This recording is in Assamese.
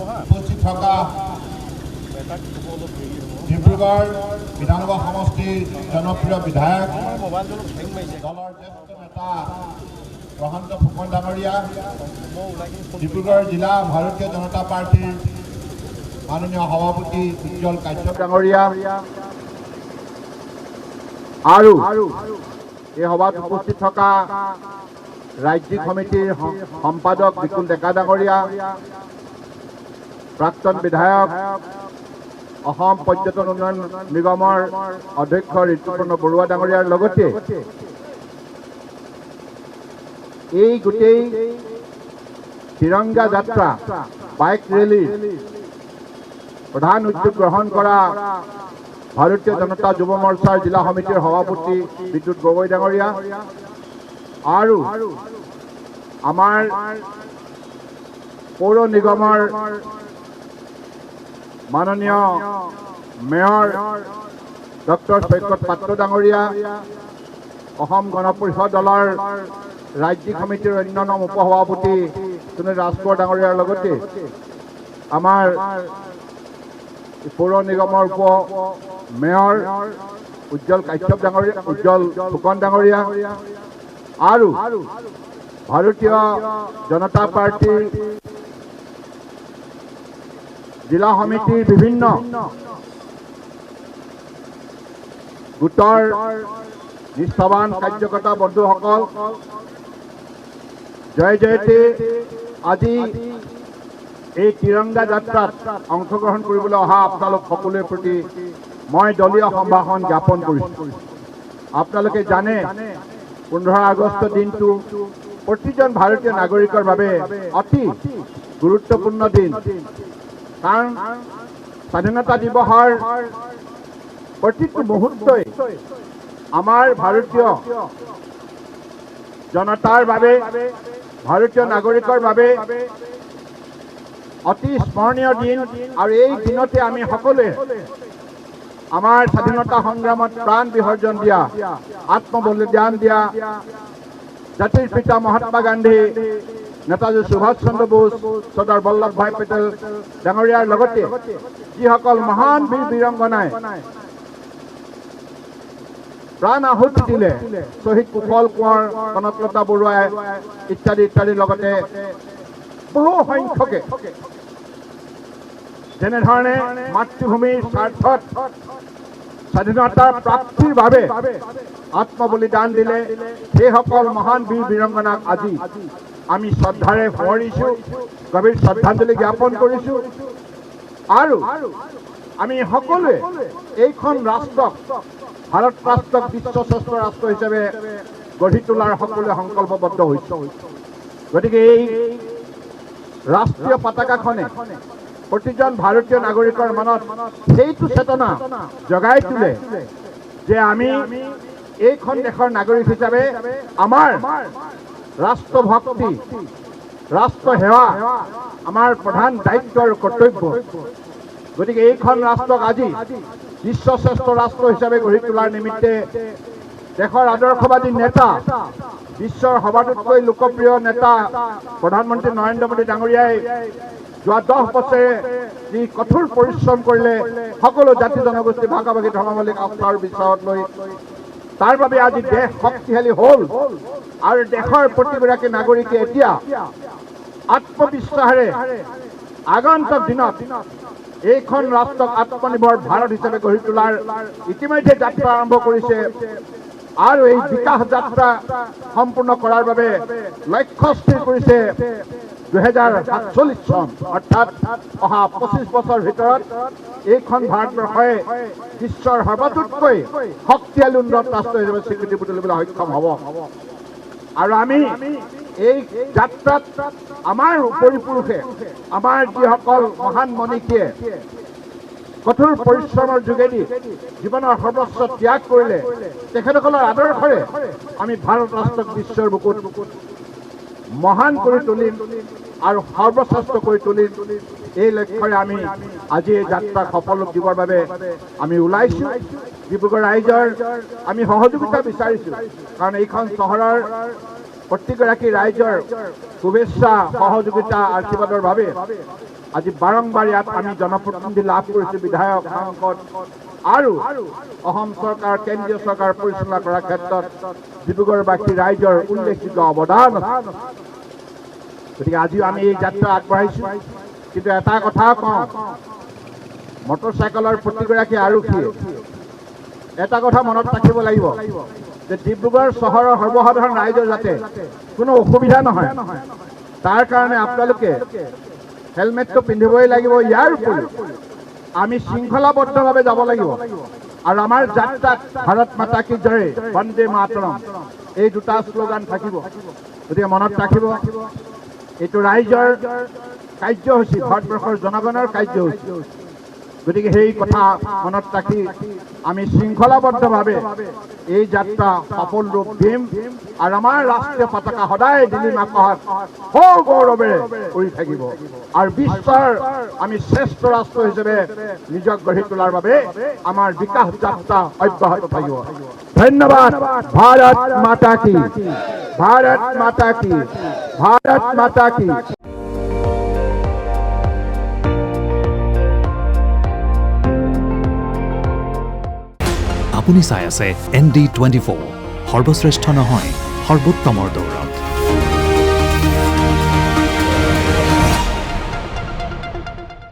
উপস্থিত থকা ডিব্ৰুগড় বিধানসভা সমষ্টিৰ জনপ্ৰিয় বিধায়ক দলৰ জ্যেষ্ঠ নেতা প্ৰশান্ত ফুকন ডাঙৰীয়া, ডিব্ৰুগড় জিলা ভাৰতীয় জনতা পাৰ্টিৰ মাননীয় সভাপতি উজ্জ্বল কাশ্যপ ডাঙৰীয়া আৰু এই সভাত উপস্থিত থকা ৰাজ্যিক সমিতিৰ সম্পাদক বিকুল ডেকা ডাঙৰীয়া, প্ৰাক্তন বিধায়ক অসম পৰ্যটন উন্নয়ন নিগমৰ অধ্যক্ষ ঋতুপৰ্ণ বৰুৱা ডাঙৰীয়াৰ লগতে এই গোটেই তিৰংগা যাত্ৰা বাইক ৰেলীৰ প্ৰধান উদ্যোগ গ্ৰহণ কৰা ভাৰতীয় জনতা যুৱ মৰ্চাৰ জিলা সমিতিৰ সভাপতি বিদ্যুৎ গগৈ ডাঙৰীয়া আৰু আমাৰ পৌৰ নিগমৰ মাননীয় মেয়ৰ ডক্টৰ সৈকত পাত্ৰ ডাঙৰীয়া, অসম গণ পৰিষদ দলৰ ৰাজ্যিক সমিতিৰ অন্যান্য উপসভাপতি সুনীল ৰাজকোঁৱৰ ডাঙৰীয়াৰ লগতে আমাৰ পৌৰ নিগমৰ উপ মেয়ৰ উজ্জ্বল কাশ্যপ ডাঙৰীয়া, উজ্জ্বল ফুকন ডাঙৰীয়া আৰু ভাৰতীয় জনতা পাৰ্টিৰ জিলা সমিতিৰ বিভিন্ন গোটৰ নিষ্ঠাৱান কাৰ্যকৰ্তা বন্ধুসকল, জয় জয়তে আজি এই তিৰংগা যাত্ৰাত অংশগ্ৰহণ কৰিবলৈ অহা আপোনালোক সকলোৰে প্ৰতি মই দলীয় সম্ভাষণ জ্ঞাপন কৰিছোঁ। আপোনালোকে জানে 15 আগষ্ট দিনটো প্ৰতিজন ভাৰতীয় নাগৰিকৰ বাবে অতি গুৰুত্বপূৰ্ণ দিন, কাৰণ স্বাধীনতা দিৱসৰ প্ৰতিটো মুহূৰ্তই আমাৰ ভাৰতীয় জনতাৰ বাবে, ভাৰতীয় নাগৰিকৰ বাবে অতি স্মৰণীয় দিন। আৰু এই দিনতে আমি সকলোৱে আমাৰ স্বাধীনতা সংগ্ৰামত প্ৰাণ বিসৰ্জন দিয়া, আত্মবলিদান দিয়া জাতিৰ পিতা মহাত্মা গান্ধী, নেতাজী সুভাষ চন্দ্ৰ বোস, চৰ্দাৰ বল্লভ ভাই পেটেল ডাঙৰীয়াৰ লগতে যিসকল মহান বীৰ বীৰংগনাই প্ৰাণ আহুতি দিলে, শ্বহীদ কুশল কোঁৱৰ, কনকলতা বৰুৱাই ইত্যাদি ইত্যাদিৰ লগতে বহু সংখ্যকে যেনেধৰণে মাতৃভূমিৰ স্বাৰ্থত স্বাধীনতাৰ প্ৰাপ্তিৰ বাবে আত্মবলিদান দিলে, সেইসকল মহান বীৰ বীৰংগনাক আজি আমি শ্ৰদ্ধাৰে সোঁৱৰিছোঁ, গভীৰ শ্ৰদ্ধাঞ্জলি জ্ঞাপন কৰিছোঁ। আৰু আমি সকলোৱে এইখন ৰাষ্ট্ৰক, ভাৰত ৰাষ্ট্ৰক বিশ্বশ্ৰেষ্ঠ ৰাষ্ট্ৰ হিচাপে গঢ়ি তোলাৰ সকলোৱে সংকল্পবদ্ধ হৈছোঁ। গতিকে এই ৰাষ্ট্ৰীয় পতাকাখনে প্ৰতিজন ভাৰতীয় নাগৰিকৰ মনত সেইটো চেতনা জগাই তোলে যে আমি এইখন দেশৰ নাগৰিক হিচাপে আমাৰ ৰাষ্ট্ৰভক্তি, ৰাষ্ট্ৰ সেৱা আমাৰ প্ৰধান দায়িত্ব আৰু কৰ্তব্য। গতিকে এইখন ৰাষ্ট্ৰক আজি বিশ্বশ্ৰেষ্ঠ ৰাষ্ট্ৰ হিচাপে গঢ়ি তোলাৰ নিমিত্তে দেশৰ আদৰ্শবাদী নেতা, বিশ্বৰ সবাতোতকৈ লোকপ্ৰিয় নেতা প্ৰধানমন্ত্ৰী নৰেন্দ্ৰ মোদী ডাঙৰীয়াই যোৱা 10 বছৰে যি কঠোৰ পৰিশ্ৰম কৰিলে সকলো জাতি জনগোষ্ঠী, ভাষা ভাষী, ধৰ্মাৱলম্বী আস্থা আৰু বিশ্বাসত লৈ, তাৰ বাবে আজি দেশ শক্তিশালী হ'ল আৰু দেশৰ প্ৰতিগৰাকী নাগৰিকে এতিয়া আত্মবিশ্বাসেৰে আগন্তুক দিনত এইখন ৰাষ্ট্ৰক আত্মনিৰ্ভৰ ভাৰত হিচাপে গঢ়ি তোলাৰ ইতিমধ্যে যাত্ৰা আৰম্ভ কৰিছে। আৰু এই বিকাশ যাত্ৰা সম্পূৰ্ণ কৰাৰ বাবে লক্ষ্য স্থিৰ কৰিছে 2047 চন, অৰ্থাৎ অহা 25 বছৰ ভিতৰত এইখন ভাৰতবৰ্ষই বিশ্বৰ সৰ্বাতোতকৈ শক্তিশালী উন্নত ৰাষ্ট্ৰ হিচাপে স্বীকৃতি তুলিবলৈ সক্ষম হ'ব। আৰু আমি এই যাত্ৰাত আমাৰ পৰিপুৰুষে, আমাৰ যিসকল মহান মনীষীয়ে কঠোৰ পৰিশ্ৰমৰ যোগেদি জীৱনৰ সৰ্বস্ব ত্যাগ কৰিলে, তেখেতসকলৰ আদৰ্শৰে আমি ভাৰত ৰাষ্ট্ৰক বিশ্বৰ বুকুত মহান কৰি তুলিম আৰু সৰ্বশ্ৰেষ্ঠ কৰি তুলিম। এই লক্ষ্যৰে আমি আজি এই যাত্ৰাক সফল দিবৰ বাবে আমি ওলাইছোঁ। ডিব্ৰুগড় ৰাইজৰ আমি সহযোগিতা বিচাৰিছোঁ, কাৰণ এইখন চহৰৰ প্ৰত্যেকগৰাকী ৰাইজৰ শুভেচ্ছা, সহযোগিতা, আশীৰ্বাদৰ বাবে আজি বাৰম্বাৰ ইয়াত আমি জনপ্ৰতিনিধি লাভ কৰিছোঁ, বিধায়ক, সাংসদ আৰু অসম চৰকাৰ, কেন্দ্ৰীয় চৰকাৰ পৰিচালনা কৰাৰ ক্ষেত্ৰত ডিব্ৰুগড়বাসী ৰাইজৰ উল্লেখযোগ্য অৱদান আছে। গতিকে আজিও আমি এই যাত্ৰা আগবঢ়াইছোঁ। কিন্তু এটা কথা কওঁ, মটৰচাইকেলৰ প্ৰতিগৰাকী আৰক্ষীয়ে এটা কথা মনত ৰাখিব লাগিব যে ডিব্ৰুগড় চহৰৰ সৰ্বসাধাৰণ ৰাইজৰ যাতে কোনো অসুবিধা নহয়, তাৰ কাৰণে আপোনালোকে হেলমেটটো পিন্ধিবই লাগিব। ইয়াৰ উপৰিও আমি শৃংখলাবদ্ধভাৱে যাব লাগিব আৰু আমাৰ যাত্ৰাত ভাৰত মাতা কি জয়, বন্দে মাতৰম এই দুটা শ্লোগান থাকিব। গতিকে মনত ৰাখিব, এইটো ৰাইজৰ কাৰ্যসূচী, ভাৰতবৰ্ষৰ জনগণৰ কাৰ্যসূচী। গতিকে সেই কথা মনত ৰাখি আমি শৃংখলাবদ্ধভাৱে এই যাত্ৰা সফল ৰূপ দিম আৰু আমাৰ ৰাষ্ট্ৰীয় পতাকা সদায় দিল্লীৰ আকাশত সগৌৰৱেৰে উৰি থাকিব আৰু বিশ্বৰ আমি শ্ৰেষ্ঠ ৰাষ্ট্ৰ হিচাপে নিজক গঢ়ি তোলাৰ বাবে আমাৰ বিকাশ যাত্ৰা অব্যাহত থাকিব। ধন্যবাদ। ভাৰত মাতা কি, ভাৰত মাতা কি, ভাৰত মাতা কি। আপুনি চাই আছে ND24, সৰ্বশ্ৰেষ্ঠ নহয়, সৰ্বোত্তমৰ দৌৰত।